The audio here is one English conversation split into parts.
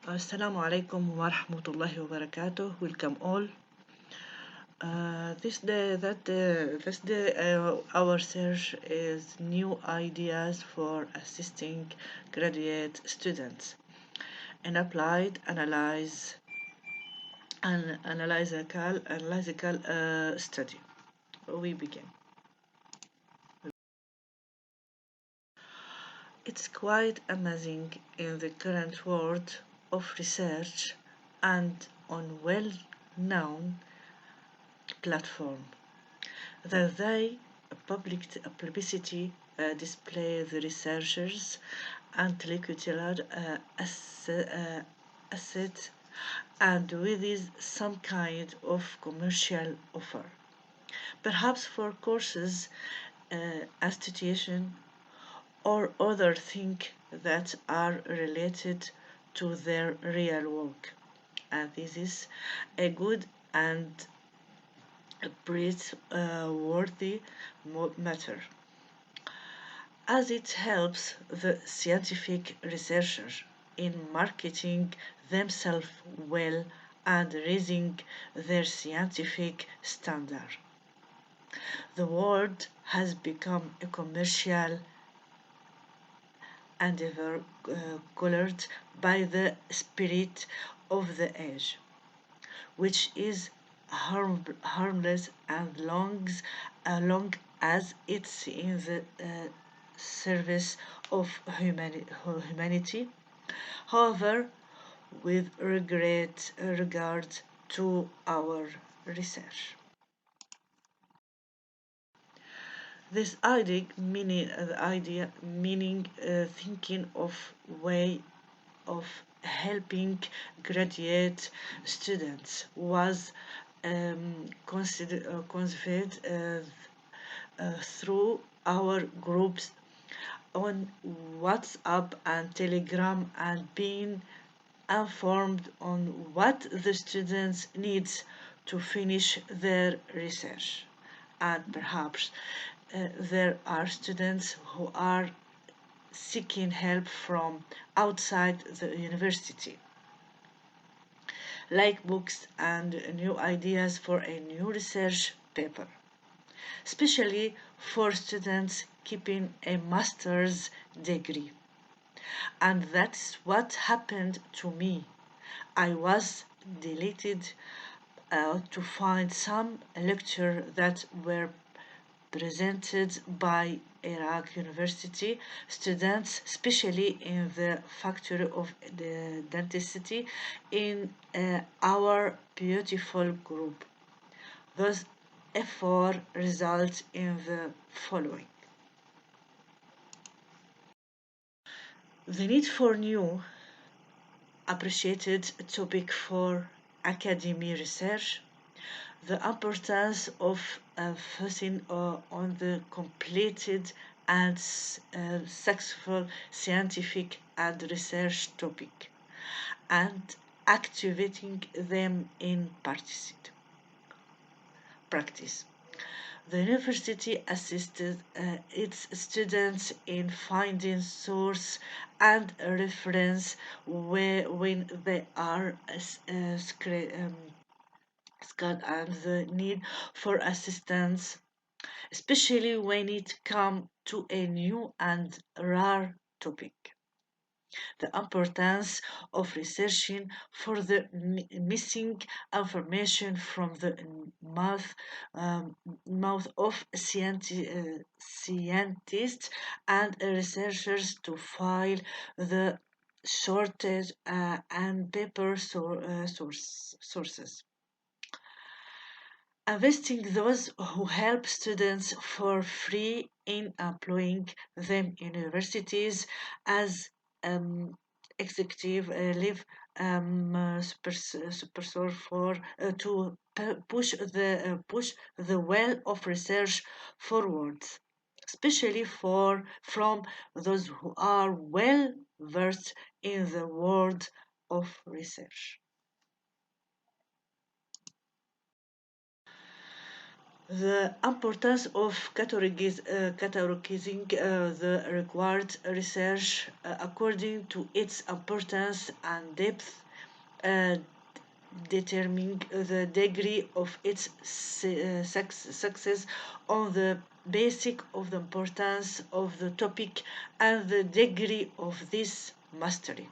Assalamu alaikum wa rahmatullahi wa barakatuh. Welcome all. This day, our search is new ideas for assisting graduate students in applied analytical study. We begin. It's quite amazing in the current world of research and on well-known platform that they publicity display the researchers intellectual asset and with is some kind of commercial offer. Perhaps for courses, institution, or other things that are related to their real work. And this is a good and praiseworthy matter, as it helps the scientific researcher in marketing themselves well and raising their scientific standard. The world has become a commercial endeavor colored by the spirit of the age, which is harmless and long as it's in the service of humanity. However, with regard to our research. This idea meaning thinking of way of helping graduate students was conceived through our groups on WhatsApp and Telegram and being informed on what the students needs to finish their research. And perhaps there are students who are seeking help from outside the university, like books and new ideas for a new research paper, especially for students keeping a master's degree. And that's what happened to me. I was delighted to find some lectures that were presented by Iraq University students, especially in the Faculty of the Dentistry, in our beautiful group. Those efforts result in the following. The need for new, appreciated topic for academic research, the importance of focusing on the completed and successful scientific and research topic and activating them in practice. The university assisted its students in finding source and reference when they are scared and the need for assistance, especially when it comes to a new and rare topic. The importance of researching for the missing information from the mouth of scientists and researchers to file the shortage and paper sources. Investing those who help students for free in employing them in universities as um, executive live supersor for to push the well of research forwards, especially for from those who are well versed in the world of research. The importance of categorizing the required research according to its importance and depth, uh, determining the degree of its success on the basis of the importance of the topic and the degree of this mastery.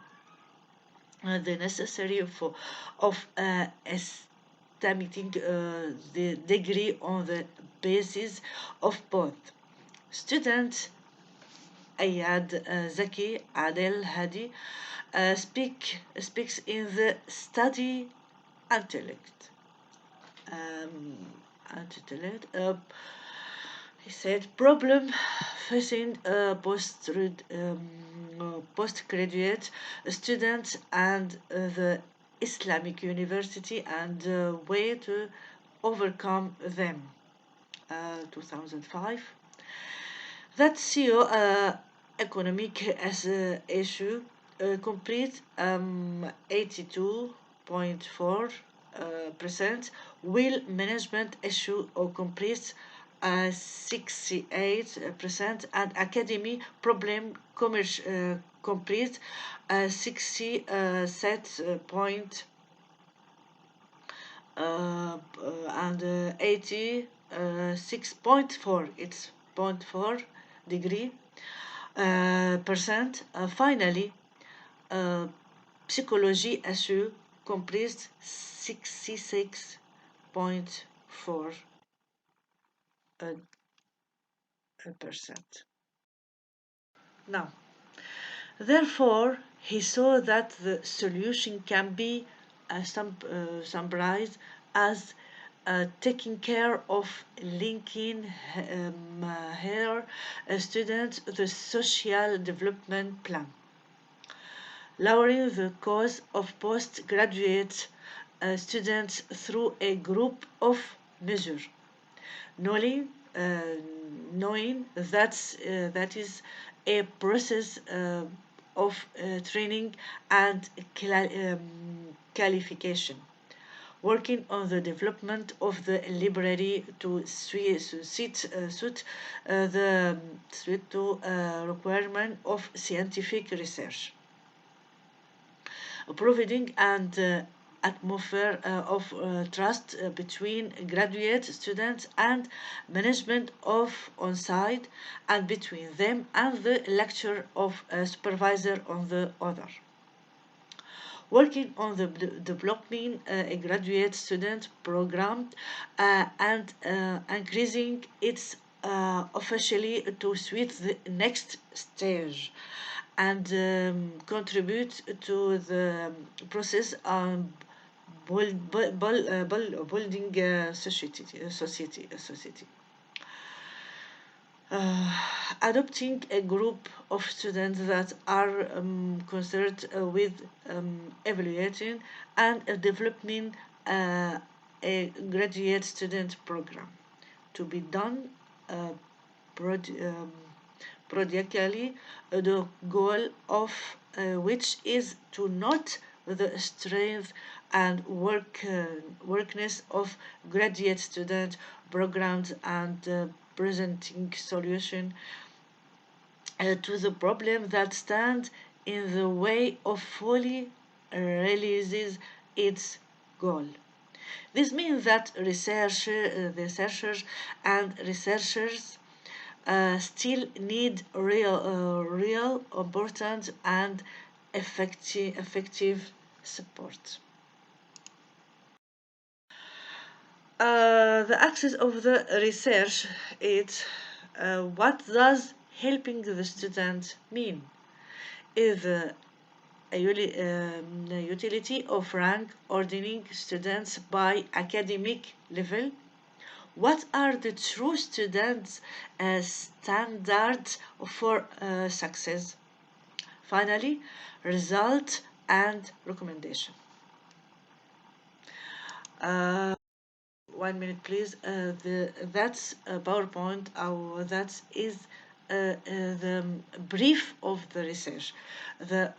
The necessary for of estimating the degree on the basis of both student Ayad Zaki Adel Hadi speaks in the study intellect. Um, he said problem facing postgraduate students and the Islamic University and way to overcome them. 2005. That CEO economic as a issue complete 82.4 percent, will management issue or complete 68%, and academy problem complete 60 and 86.4, it's 0.4 degree percent. Finally, uh, psychology issue comprised 66.4 percent. Now, therefore, he saw that the solution can be summarized as taking care of linking her students the social development plan, lowering the cost of postgraduate students through a group of measures, knowing uh, knowing that is a process of training and qualification, working on the development of the library to suit the suit to requirement of scientific research, providing and atmosphere of trust between graduate students and management of on-site, and between them and the lecturer of supervisor on the other, working on the developing a graduate student program and increasing its officially to suit the next stage, and contribute to the process of building society. Adopting a group of students that are concerned with evaluating and developing a graduate student program to be done uh, prod- um, prodigality, the goal of which is to note the strength and workness of graduate student programs and presenting solution to the problem that stand in the way of fully realizes its goal. This means that researchers and researchers still need real important and effective support. The axis of the research is what does helping the student mean? Is a utility of rank ordering students by academic level? What are the true students' standards for success? Finally, result and recommendation. Uh, 1 minute, please. That's PowerPoint. That is the brief of the research. The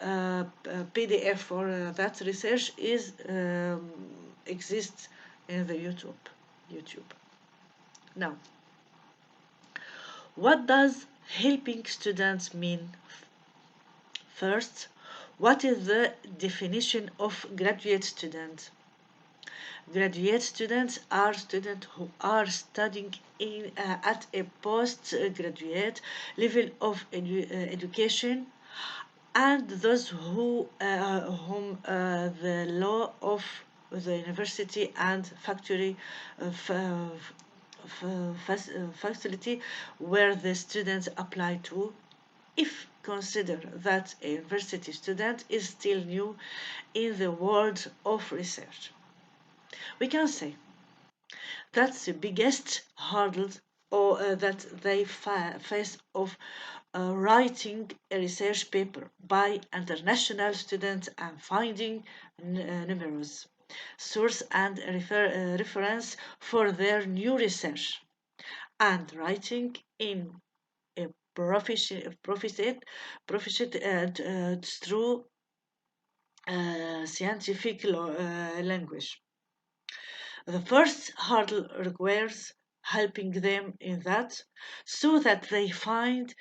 PDF for that research is exists in the YouTube. Now, what does helping students mean? First, what is the definition of graduate student? Graduate students are students who are studying at a postgraduate level of education, and those whom the law of the university and factory facility where the students apply to, if consider that a university student is still new in the world of research. We can say that's the biggest hurdle or that they face of writing a research paper by international students and finding numerous source and reference for their new research, and writing in a proficient and through scientific language. The first hurdle requires helping them in that so that they find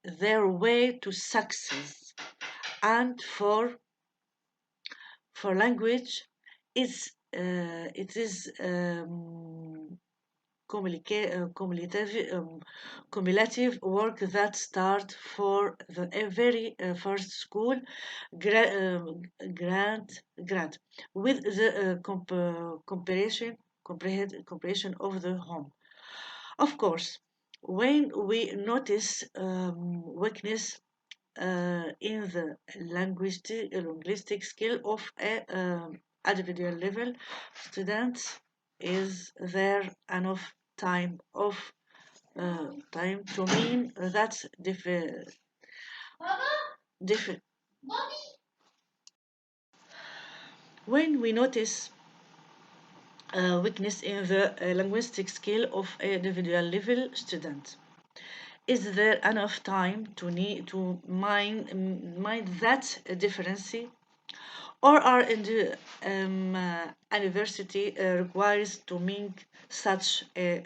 their way to success. And for language, it is cumulative, work that start for the very first school grad with the comprehension of the home. Of course, when we notice weakness in the linguistic skill of a individual level, students, is there enough time to mean that diff- when we notice weakness in the linguistic skill of a individual level student, is there enough time to mind that difference, or are in the university requires to make such a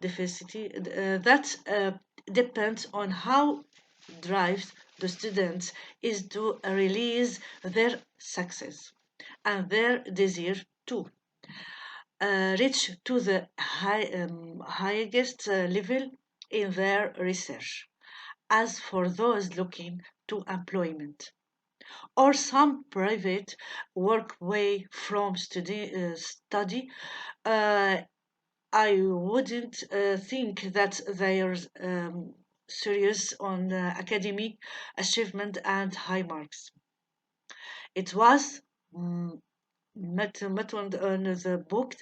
deficit that depends on how drives the students is to release their success and their desire to reach to the highest level in their research. As for those looking to employment or some private work way from study, uh, I wouldn't think that they're serious on academic achievement and high marks. It was mentioned on the book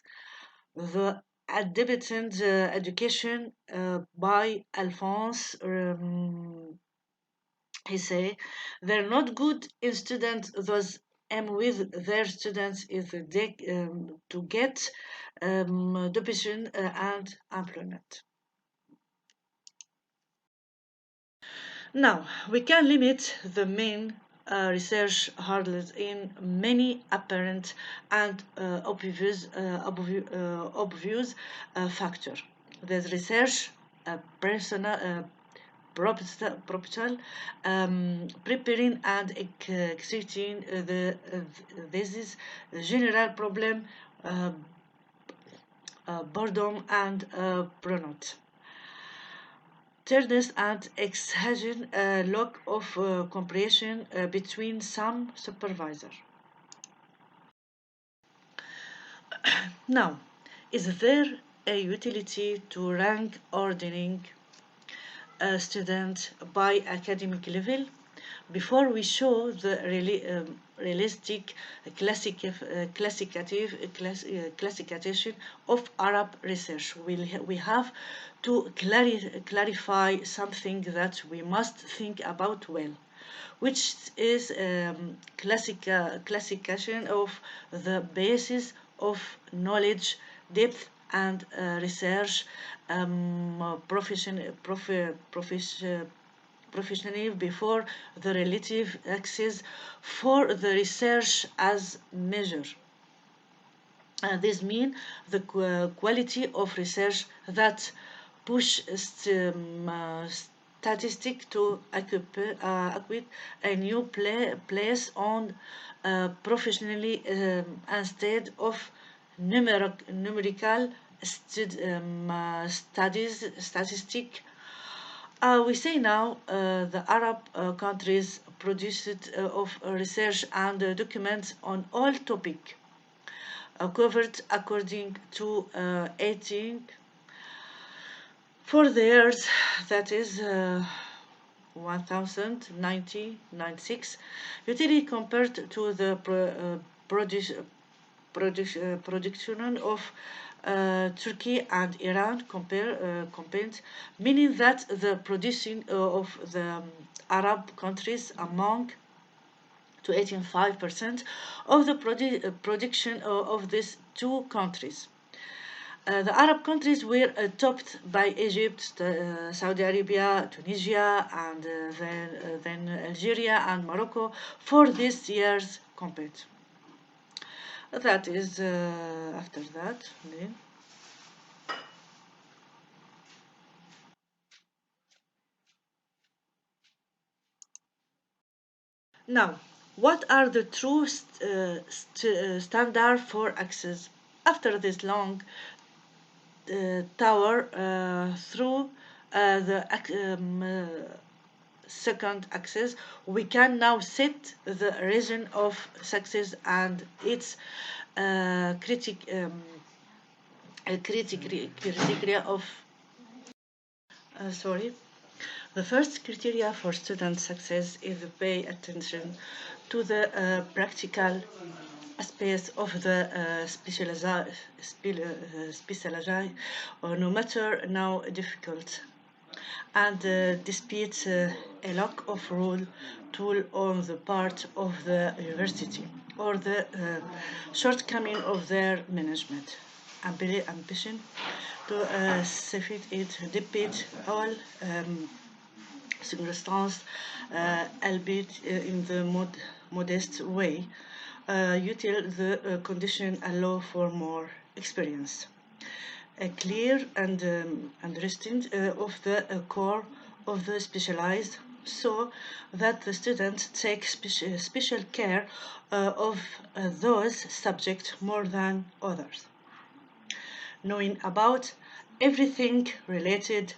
The Independent Education by Alphonse. He say they're not good in students. Those aim with their students is to get education and employment. Now, we can limit the main research hurdles in many apparent and obvious factors. There's research, personal, proposal, preparing and executing the thesis, general problem, uh, boredom, and burnout. Tiredness and exhaustion, lack of comprehension between some supervisor. Now, is there a utility to rank ordering a student by academic level? Before we show the realistic classification of Arab research, we have to clarify something that we must think about well, which is classification of the basis of knowledge, depth, and research professionally before the relative access for the research as measure. This means the quality of research that push statistics to equip a new place on professionally instead of numerical studies statistic. We say now the Arab countries produced of research and documents on all topics covered according to 18 for the years that is 1096 usually compared to the production of Turkey and Iran combined, meaning that the producing of the Arab countries among to 85% of the production of these two countries. The Arab countries were topped by Egypt, Saudi Arabia, Tunisia, and then Algeria and Morocco for this year's compete. That is after that. Then. Now, what are the true standard for access? After this long tower through the second axis, we can now set the region of success and its criteria of sorry. The first criteria for student success is to pay attention to the practical aspects of the specialized, or no matter how difficult, and despite a lack of role tool on the part of the university or the shortcoming of their management ambition to save it debate all circumstances, albeit in the modest way, until the condition allow for more experience. A clear and understanding of the core of the specialized so that the students take special care of those subjects more than others. Knowing about everything related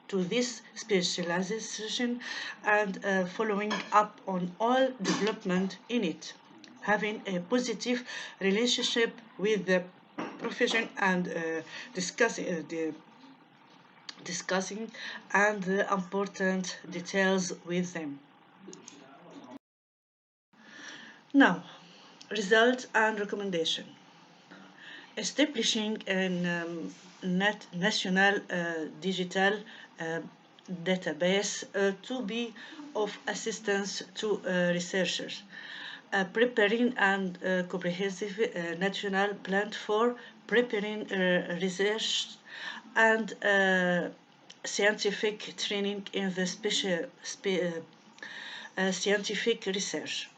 to this specialization and following up on all development in it, having a positive relationship with the profession and discussing and the important details with them. Now, results and recommendation. Establishing a national digital uh, database to be of assistance to researchers. Preparing and comprehensive national plan for preparing research and scientific training in the scientific research.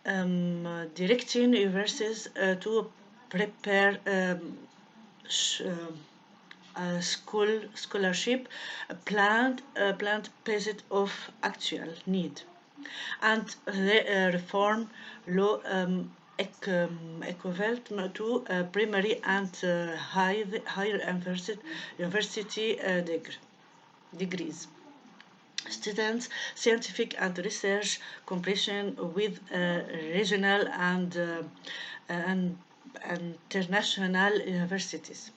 Directing universities to prepare scholarship planned based of actual need and the reform law equivalent to primary and higher university degrees. Students, scientific and research cooperation with regional and international universities.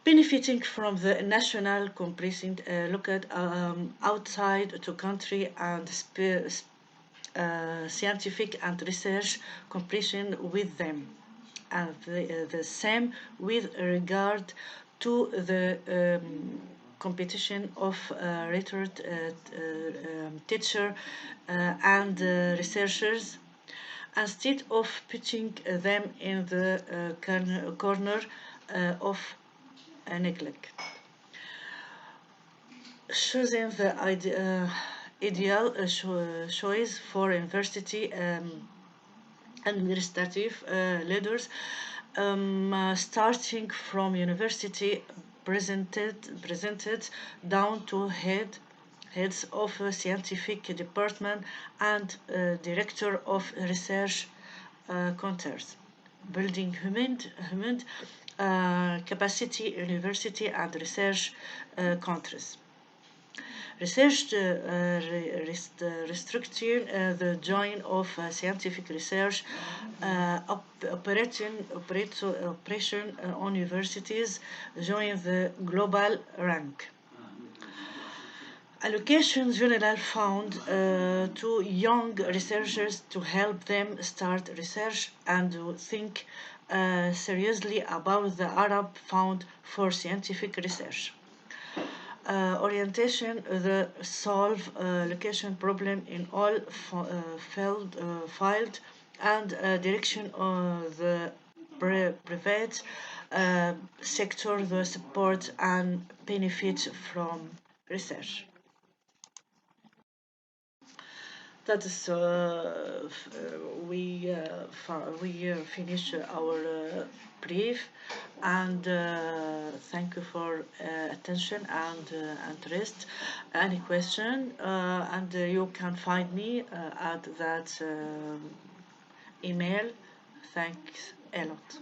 Benefiting from the national cooperation looked outside the country and scientific and research cooperation with them. And the same with regard to the competition of rhetoric teacher and researchers instead of putting them in the corner of neglect. Choosing the ideal choice for university administrative leaders, starting from university presented down to heads of a scientific department and director of research counters, building human capacity university and research countries. Research restricting the join of scientific research operation on universities join the global rank. Allocation General Fund to young researchers to help them start research and to think seriously about the Arab Fund for scientific research. Orientation the solve location problem in all field and direction of the private sector the support and benefit from research. That is we finish our brief and thank you for attention and interest. Any question and you can find me at that email. Thanks a lot.